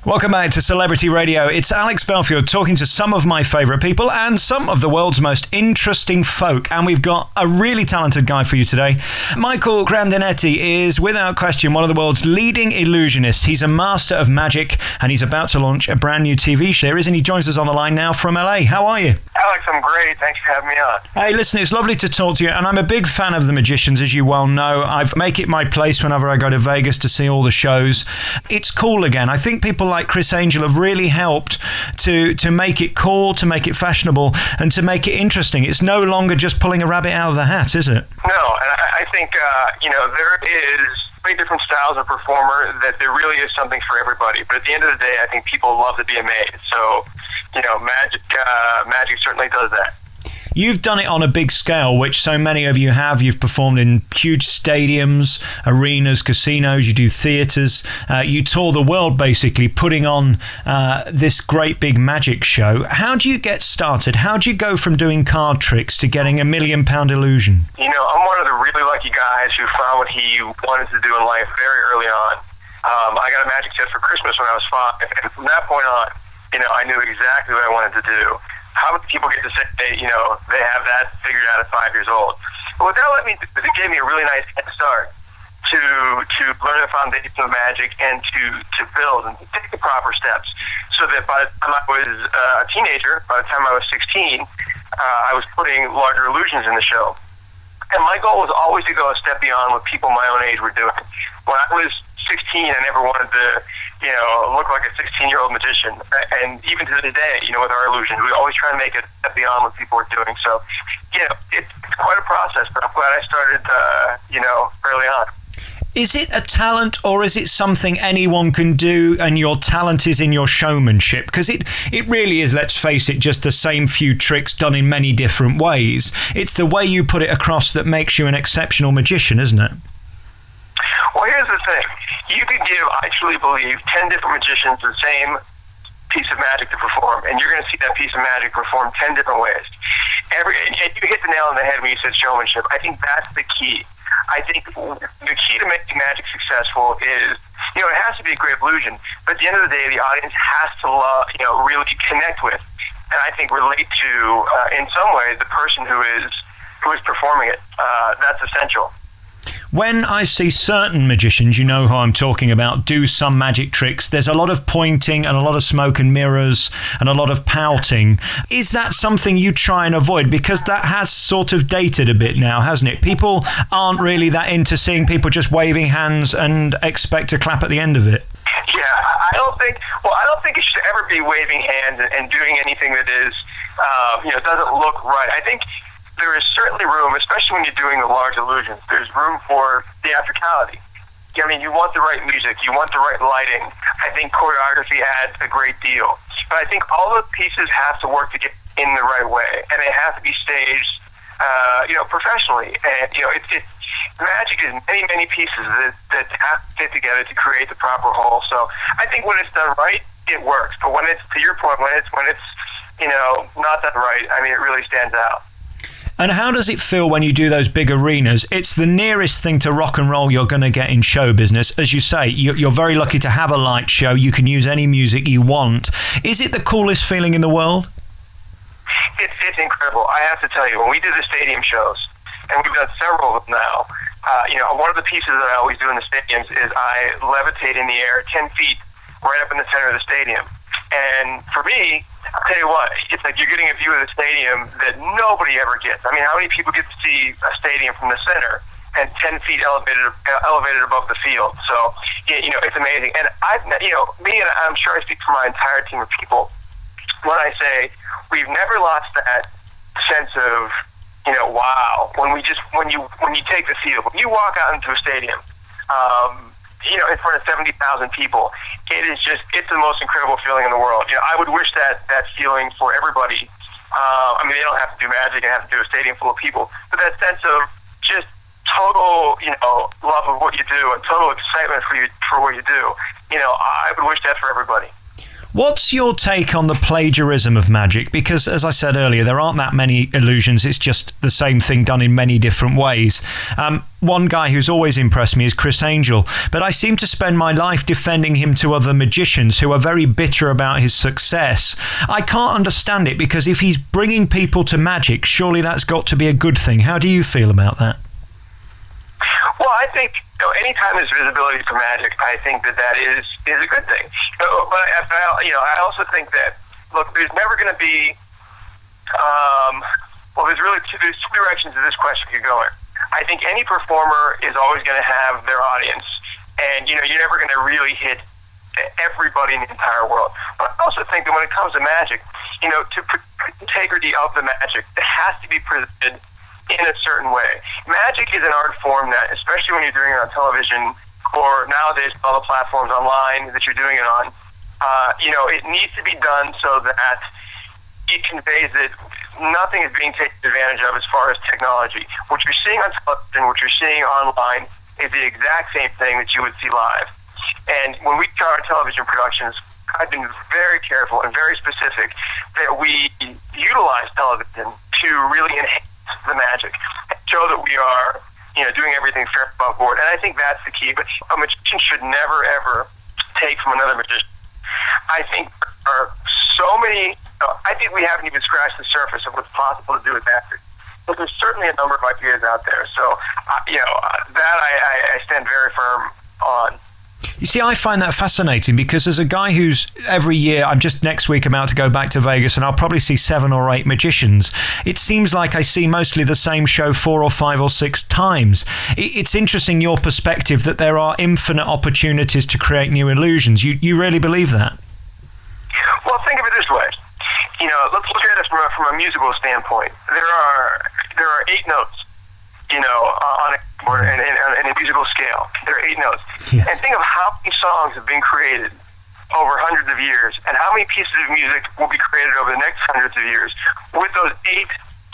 Welcome back to Celebrity Radio. It's Alex Belfield talking to some of my favourite people and some of the world's most interesting folk. And we've got a really talented guy for you today. Michael Grandinetti is, without question, one of the world's leading illusionists. He's a master of magic and he's about to launch a brand new TV series. And he joins us on the line now from LA. How are you? Alex, I'm great. Thanks for having me on. Hey, listen, it's lovely to talk to you. And I'm a big fan of the magicians, as you well know. I make it my place whenever I go to Vegas to see all the shows. It's cool again. I think people like Chris Angel have really helped to make it cool, to make it fashionable, and to make it interesting. It's no longer just pulling a rabbit out of the hat, is it? No, and I think, there is many different styles of performer that there really is something for everybody. But at the end of the day, I think people love to be amazed. So, magic certainly does that. You've done it on a big scale, which so many of you have. You've performed in huge stadiums, arenas, casinos, you do theatres. You tour the world, basically, putting on this great big magic show. How do you get started? How do you go from doing card tricks to getting £1 million illusion? I'm one of the really lucky guys who found what he wanted to do in life very early on. I got a magic set for Christmas when I was 5, and from that point on, I knew exactly what I wanted to do. How many people get to say, they have that figured out at 5 years old? But what that it gave me a really nice head start to learn the foundation of magic and to build and to take the proper steps so that by the time I was a teenager, by the time I was 16, I was putting larger illusions in the show. And my goal was always to go a step beyond what people my own age were doing. When I was 16, I never wanted to, look like a 16-year-old magician. And even to this day, with our illusions, we always try to make it a step beyond what people were doing. So, it's quite a process, but I'm glad I started, early on. Is it a talent or is it something anyone can do and your talent is in your showmanship? Because it really is, let's face it, just the same few tricks done in many different ways. It's the way you put it across that makes you an exceptional magician, isn't it? Well, here's the thing. You could give, I truly believe, 10 different magicians the same piece of magic to perform, and you're going to see that piece of magic perform 10 different ways. And you hit the nail on the head when you said showmanship. I think that's the key. I think the key to making magic successful is, it has to be a great illusion, but at the end of the day, the audience has to love, really connect with, and I think relate to, in some way, the person who is performing it. That's essential. When I see certain magicians, you know who I'm talking about, do some magic tricks, there's a lot of pointing and a lot of smoke and mirrors and a lot of pouting. Is that something you try and avoid? Because that has sort of dated a bit now, hasn't it? People aren't really that into seeing people just waving hands and expect a clap at the end of it. Yeah, I don't think it should ever be waving hands and doing anything that is, doesn't look right. I think there is certainly room, especially when you're doing the large illusions, there's room for theatricality. You want the right music, you want the right lighting. I think choreography adds a great deal. But I think all the pieces have to work together in the right way, and they have to be staged, professionally. And, magic is many, many pieces that have to fit together to create the proper whole. So I think when it's done right, it works. But when it's, to your point, when it's not done right, it really stands out. And how does it feel when you do those big arenas? It's the nearest thing to rock and roll you're going to get in show business. As you say, you're very lucky to have a light show. You can use any music you want. Is it the coolest feeling in the world? It's incredible. I have to tell you, when we do the stadium shows, and we've done several of them now, one of the pieces that I always do in the stadiums is I levitate in the air 10 feet right up in the center of the stadium. And for me, I'll tell you what, it's like you're getting a view of the stadium that nobody ever gets. How many people get to see a stadium from the center and 10 feet elevated above the field? So, it's amazing. And me and I'm sure I speak for my entire team of people when I say we've never lost that sense of, wow, when you take the field, when you walk out into a stadium, in front of 70,000 people, it's the most incredible feeling in the world. I would wish that feeling for everybody. They don't have to do magic and have to do a stadium full of people, but that sense of just total, love of what you do and total excitement for what you do. I would wish that for everybody. What's your take on the plagiarism of magic? Because, as I said earlier, there aren't that many illusions. It's just the same thing done in many different ways. One guy who's always impressed me is Chris Angel, but I seem to spend my life defending him to other magicians who are very bitter about his success. I can't understand it, because if he's bringing people to magic, surely that's got to be a good thing. How do you feel about that? Well, I think anytime there's visibility for magic, I think that is a good thing. But I also think that, look, there's never going to be there's two directions to this question could go in. I think any performer is always going to have their audience, and you're never going to really hit everybody in the entire world. But I also think that when it comes to magic, to put integrity of the magic, it has to be presented in a certain way. Magic is an art form that, especially when you're doing it on television or nowadays all the platforms online that you're doing it on, it needs to be done so that it conveys that nothing is being taken advantage of as far as technology. What you're seeing on television, what you're seeing online is the exact same thing that you would see live. And when we do our television productions, I've been very careful and very specific that we utilize television to really enhance the magic, show that we are, doing everything fair above board. And I think that's the key. But a magician should never, ever take from another magician. I think there are so many, I think we haven't even scratched the surface of what's possible to do with magic. But there's certainly a number of ideas out there. So, that I stand very firm on. You see, I find that fascinating, because as a guy who's every year, I'm just next week about to go back to Vegas, and I'll probably see 7 or 8 magicians. It seems like I see mostly the same show 4 or 5 or 6 times. It's interesting, your perspective, that there are infinite opportunities to create new illusions. You really believe that? Well, think of it this way. Let's look at it from a musical standpoint. There are 8 notes, on a keyboard and in a musical scale. There are 8 notes. Yes. And think of how many songs have been created over hundreds of years, and how many pieces of music will be created over the next hundreds of years with those 8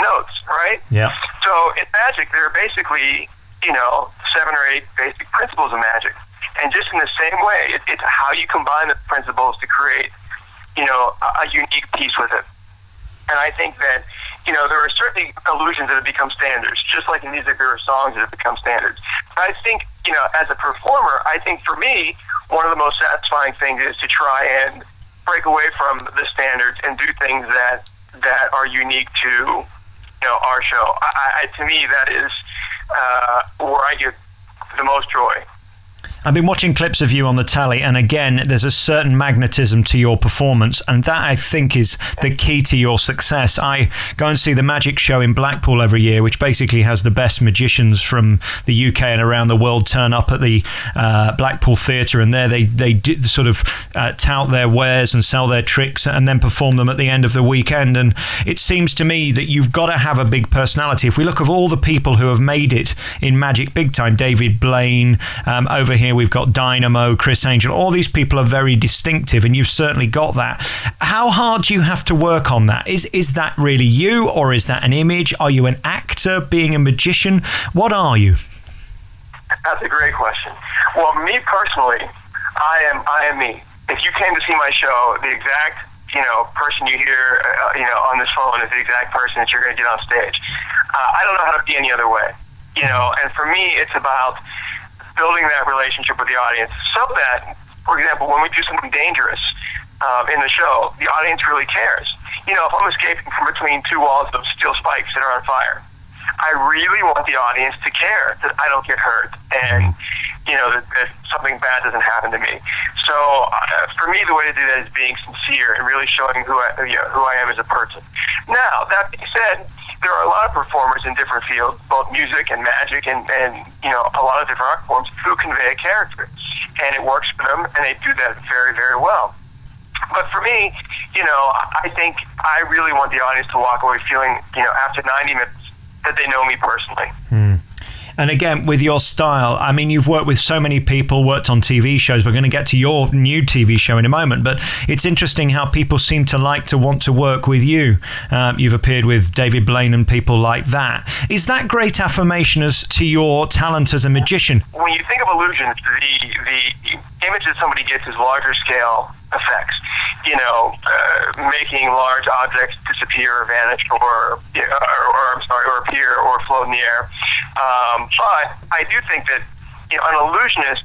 notes, right? Yeah. So in magic, there are basically, 7 or 8 basic principles of magic. And just in the same way, it's how you combine the principles to create, a unique piece with it. And I think that, there are certainly illusions that have become standards. Just like in music, there are songs that have become standards. But I think, as a performer, I think for me, one of the most satisfying things is to try and break away from the standards and do things that are unique to, our show. To me, that is where I get the most joy. I've been watching clips of you on the telly, and again, there's a certain magnetism to your performance, and that, I think, is the key to your success. I go and see the Magic Show in Blackpool every year, which basically has the best magicians from the UK and around the world turn up at the Blackpool Theatre, and there they sort of tout their wares and sell their tricks and then perform them at the end of the weekend. And it seems to me that you've got to have a big personality. If we look at all the people who have made it in magic big time, David Blaine, over here we've got Dynamo, Chris Angel, all these people are very distinctive, and you've certainly got that. How hard do you have to work on that? Is that really you, or is that an image? Are you an actor being a magician? What are you? That's a great question. Well, me personally, I am me. If you came to see my show, the exact person you hear on this phone is the exact person that you're going to get on stage. I don't know how to be any other way. And for me, it's about building that relationship with the audience so that, for example, when we do something dangerous in the show, the audience really cares. If I'm escaping from between 2 walls of steel spikes that are on fire, I really want the audience to care that I don't get hurt and, that something bad doesn't happen to me. So for me, the way to do that is being sincere and really showing who I am as a person. Now, that being said, there are a lot of performers in different fields, both music and magic and a lot of different art forms, who convey a character. And it works for them, and they do that very, very well. But for me, I think I really want the audience to walk away feeling, after 90 minutes, that they know me personally. And again, with your style, I mean, you've worked with so many people, worked on TV shows. We're going to get to your new TV show in a moment, but it's interesting how people seem to want to work with you. You've appeared with David Blaine and people like that. Is that great affirmation as to your talent as a magician? When you think of illusions, the image that somebody gets is larger scale effects, making large objects disappear or vanish, or appear or float in the air. But I do think that an illusionist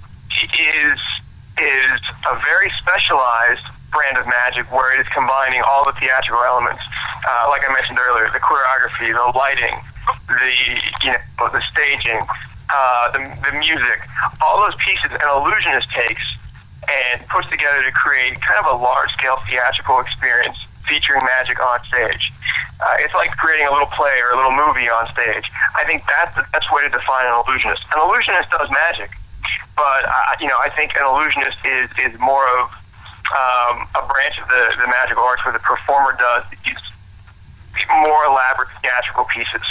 is a very specialized brand of magic where it is combining all the theatrical elements, like I mentioned earlier, the choreography, the lighting, the staging, the music, all those pieces an illusionist takes and puts together to create kind of a large-scale theatrical experience featuring magic on stage. It's like creating a little play or a little movie on stage. I think that's the best way to define an illusionist. An illusionist does magic, but I think an illusionist is more of a branch of the magical arts where the performer does these more elaborate theatrical pieces.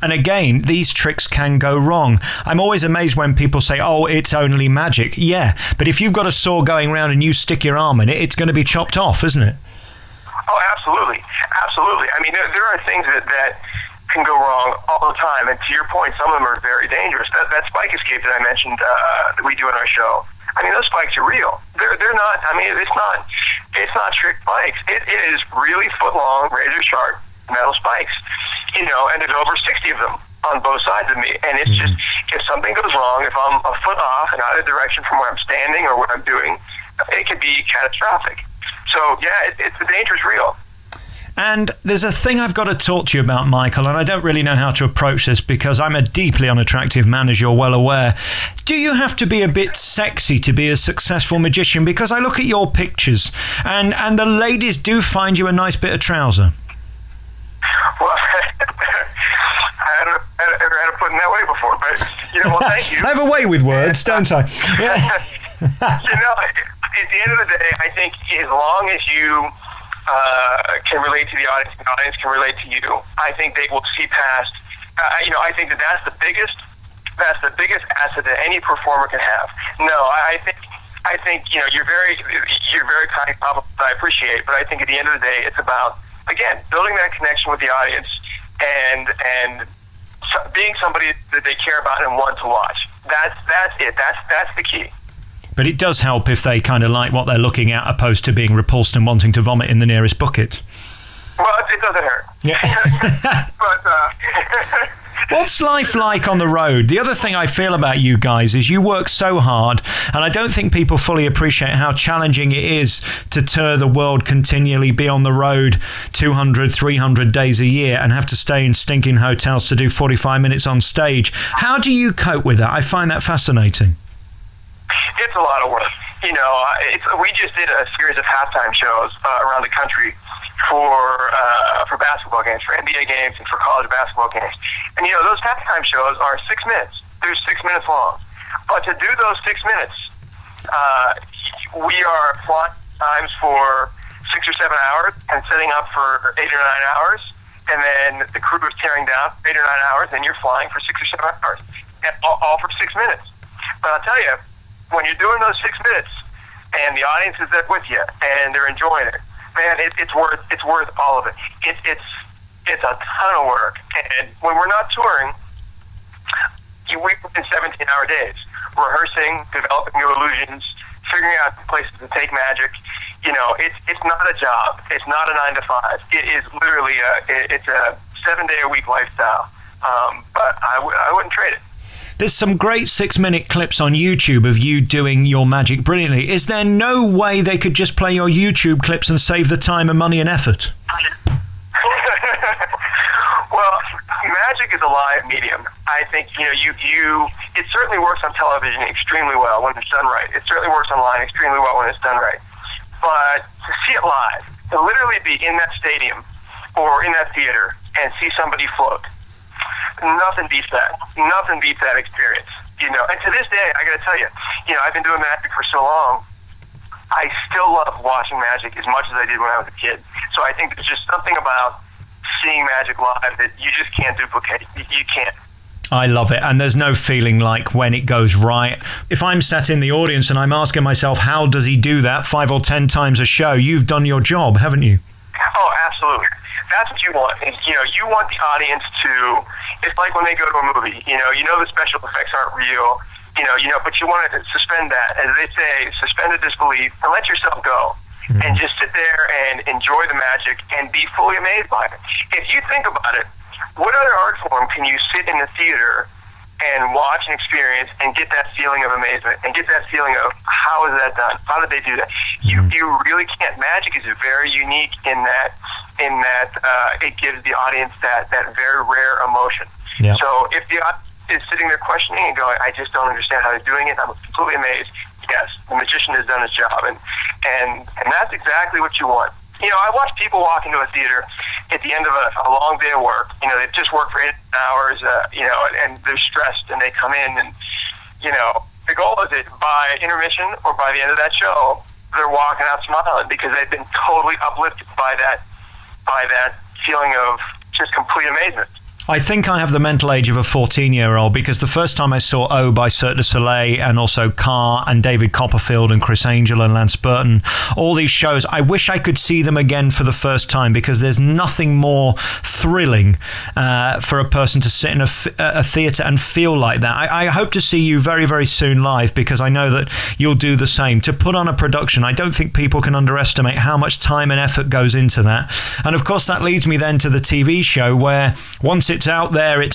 And again, these tricks can go wrong. I'm always amazed when people say, oh, it's only magic. Yeah, but if you've got a saw going around and you stick your arm in it, it's going to be chopped off, isn't it? Oh, absolutely. Absolutely. I mean, there are things that can go wrong all the time. And to your point, some of them are very dangerous. That spike escape that I mentioned that we do in our show, I mean, those spikes are real. They're not, I mean, it's not trick spikes. It is really foot-long, razor-sharp metal spikes, and there's over 60 of them on both sides of me. And it's just, if something goes wrong, if I'm a foot off and out of direction from where I'm standing or what I'm doing, it could be catastrophic. So, yeah, the danger is real. And there's a thing I've got to talk to you about, Michael, and I don't really know how to approach this because I'm a deeply unattractive man, as you're well aware. Do you have to be a bit sexy to be a successful magician? Because I look at your pictures and the ladies do find you a nice bit of trouser. Well, I haven't ever had it put in that way before, but, thank you. I have a way with words, don't I? Yeah. At the end of the day, I think as long as you can relate to the audience can relate to you, I think they will see past, I think that's the biggest asset that any performer can have. No, I think, you're very kind of, I appreciate, but I think at the end of the day, it's about, again, building that connection with the audience and being somebody that they care about and want to watch. That's it. That's the key. But it does help if they kind of like what they're looking at, opposed to being repulsed and wanting to vomit in the nearest bucket. Well, it doesn't hurt. Yeah. But what's life like on the road? The other thing I feel about you guys is you work so hard, and I don't think people fully appreciate how challenging it is to tour the world continually, be on the road 200, 300 days a year and have to stay in stinking hotels to do 45 minutes on stage. How do you cope with that? I find that fascinating. It's a lot of work. We just did a series of halftime shows around the country for basketball games, for NBA games, and for college basketball games. And, those halftime shows are 6 minutes. They're 6 minutes long. But to do those 6 minutes, we are flying times for 6 or 7 hours and setting up for 8 or 9 hours. And then the crew is tearing down for 8 or 9 hours, and you're flying for 6 or 7 hours, and all for 6 minutes. But I'll tell you, when you're doing those 6 minutes and the audience is there with you and they're enjoying it, man, it's worth all of it. It's a ton of work. And when we're not touring, we work in 17-hour days, rehearsing, developing new illusions, figuring out places to take magic. It's not a job. It's not a 9 to 5. It is literally it's a 7-day-a-week lifestyle. But I wouldn't trade it. There's some great 6-minute clips on YouTube of you doing your magic brilliantly. Is there no way they could just play your YouTube clips and save the time and money and effort? Well, magic is a live medium. I think, it certainly works on television extremely well when it's done right. It certainly works online extremely well when it's done right. But to see it live, to literally be in that stadium or in that theater and see somebody float, nothing beats that. Nothing beats that experience. And to this day, I got to tell you, I've been doing magic for so long. I still love watching magic as much as I did when I was a kid. So I think there's just something about seeing magic live that you just can't duplicate. You can't. I love it. And there's no feeling like when it goes right. If I'm sat in the audience and I'm asking myself, how does he do that 5 or 10 times a show? You've done your job, haven't you? Oh, absolutely. That's what you want. You want the audience to, it's like when they go to a movie, the special effects aren't real, but you want to suspend that, as they say, suspend the disbelief and let yourself go. And just sit there and enjoy the magic and be fully amazed by it. If you think about it, what other art form can you sit in the theater and watch and experience and get that feeling of amazement and get that feeling of how is that done? How did they do that? You really can't. Magic is very unique in that it gives the audience that very rare emotion. Yeah. So if the audience is sitting there questioning and going, I just don't understand how they're doing it, I'm completely amazed. Yes, the magician has done his job, and that's exactly what you want. I watch people walk into a theater at the end of a long day of work. They've just worked for 8 hours, and they're stressed, and they come in, and, the goal is that by intermission or by the end of that show, they're walking out smiling because they've been totally uplifted by that feeling of just complete amazement. I think I have the mental age of a 14-year-old because the first time I saw O by Cirque du Soleil and also Carr and David Copperfield and Chris Angel and Lance Burton, all these shows, I wish I could see them again for the first time because there's nothing more thrilling for a person to sit in a theatre and feel like that. I hope to see you very, very soon live because I know that you'll do the same. To put on a production, I don't think people can underestimate how much time and effort goes into that. And of course, that leads me then to the TV show where once it's out there, it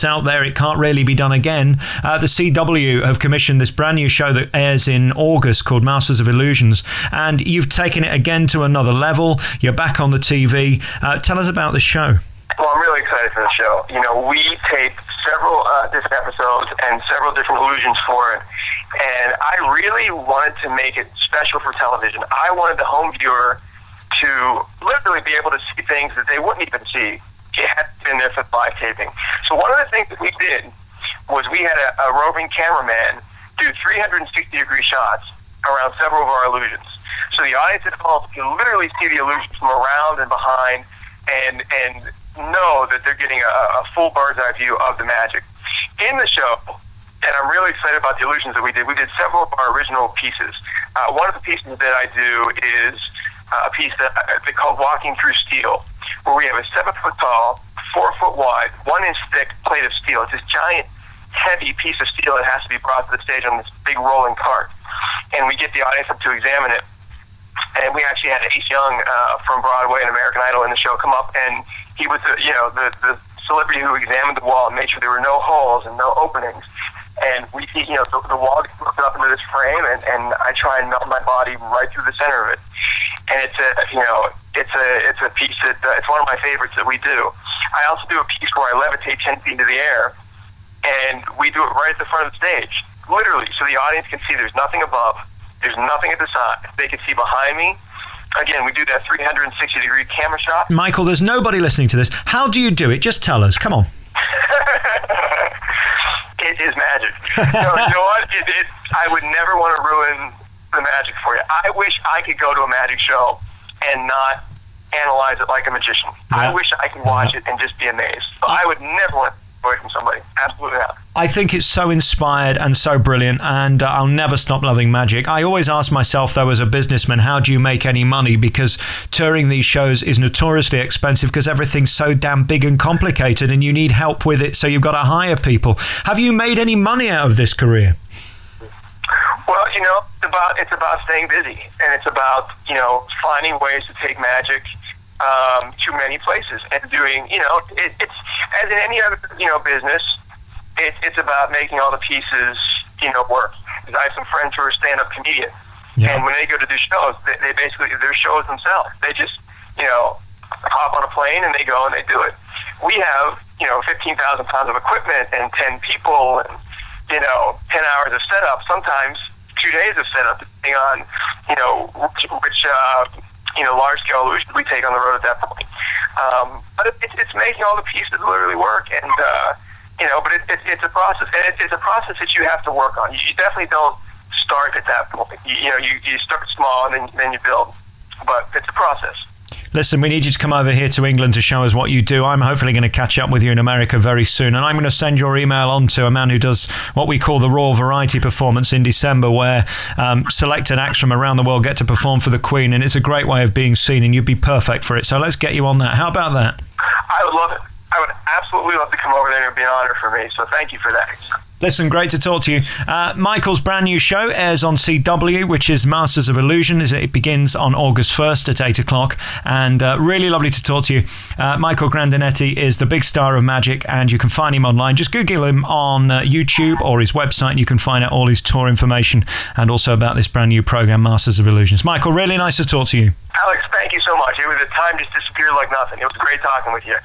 can't really be done again. The CW have commissioned this brand new show that airs in August called Masters of Illusions, and you've taken it again to another level. You're back on the TV. Tell us about the show. Well, I'm really excited for the show. We taped several different episodes and several different illusions for it, and I really wanted to make it special for television. I wanted the home viewer to literally be able to see things that they wouldn't even see. It had been there for the live taping. So one of the things that we did was we had a roving cameraman do 360-degree shots around several of our illusions. So the audience at home can literally see the illusions from around and behind and know that they're getting a full bird's-eye view of the magic. In the show, and I'm really excited about the illusions that we did several of our original pieces. One of the pieces that I do is a piece that they call Walking Through Steel, where we have a 7-foot-tall, 4-foot-wide, 1-inch thick plate of steel. It's this giant, heavy piece of steel that has to be brought to the stage on this big rolling cart. And we get the audience up to examine it. And we actually had Ace Young from Broadway and American Idol in the show come up, and he was the celebrity who examined the wall and made sure there were no holes and no openings. And we see, the wall gets lifted up into this frame, and I try and melt my body right through the center of it. And it's a piece that it's one of my favorites that we do. I also do a piece where I levitate 10 feet into the air, and we do it right at the front of the stage, literally, so the audience can see there's nothing above, there's nothing at the side. They can see behind me. Again, we do that 360-degree camera shot. Michael, there's nobody listening to this. How do you do it? Just tell us. Come on. It is magic. No, you know what? I would never want to ruin the magic for you. I wish I could go to a magic show and not analyze it like a magician. Yeah. I wish I could watch it and just be amazed. But I would never want to take away from somebody. Absolutely not. I think it's so inspired and so brilliant, and I'll never stop loving magic. I always ask myself, though, as a businessman, how do you make any money? Because touring these shows is notoriously expensive because everything's so damn big and complicated, and you need help with it, so you've got to hire people. Have you made any money out of this career? Well, it's about staying busy, and it's about, finding ways to take magic to many places and doing, it's as in any other, business, it's about making all the pieces, work. Because I have some friends who are stand-up comedians, and when they go to do shows, they basically, they're shows themselves. They just, hop on a plane and they go and they do it. We have, 15,000 pounds of equipment and 10 people and, 10 hours of setup, sometimes 2 days of setup, depending on, which large-scale illusions we take on the road at that point. But it's making all the pieces literally work, and, but it's a process. And it's a process that you have to work on. You definitely don't start at that point. You start small and then you build. But it's a process. Listen, we need you to come over here to England to show us what you do. I'm hopefully going to catch up with you in America very soon. And I'm going to send your email on to a man who does what we call the Raw Variety Performance in December, where selected acts from around the world get to perform for the Queen. And it's a great way of being seen, and you'd be perfect for it. So let's get you on that. How about that? I would love it. I would absolutely love to come over there, and it would be an honor for me. So thank you for that. Listen, great to talk to you. Michael's brand new show airs on CW, which is Masters of Illusion. It begins on August 1st at 8 o'clock. And really lovely to talk to you. Michael Grandinetti is the big star of magic, and you can find him online. Just Google him on YouTube or his website, and you can find out all his tour information and also about this brand new program, Masters of Illusions. Michael, really nice to talk to you. Alex, thank you so much. The time just disappeared like nothing. It was great talking with you.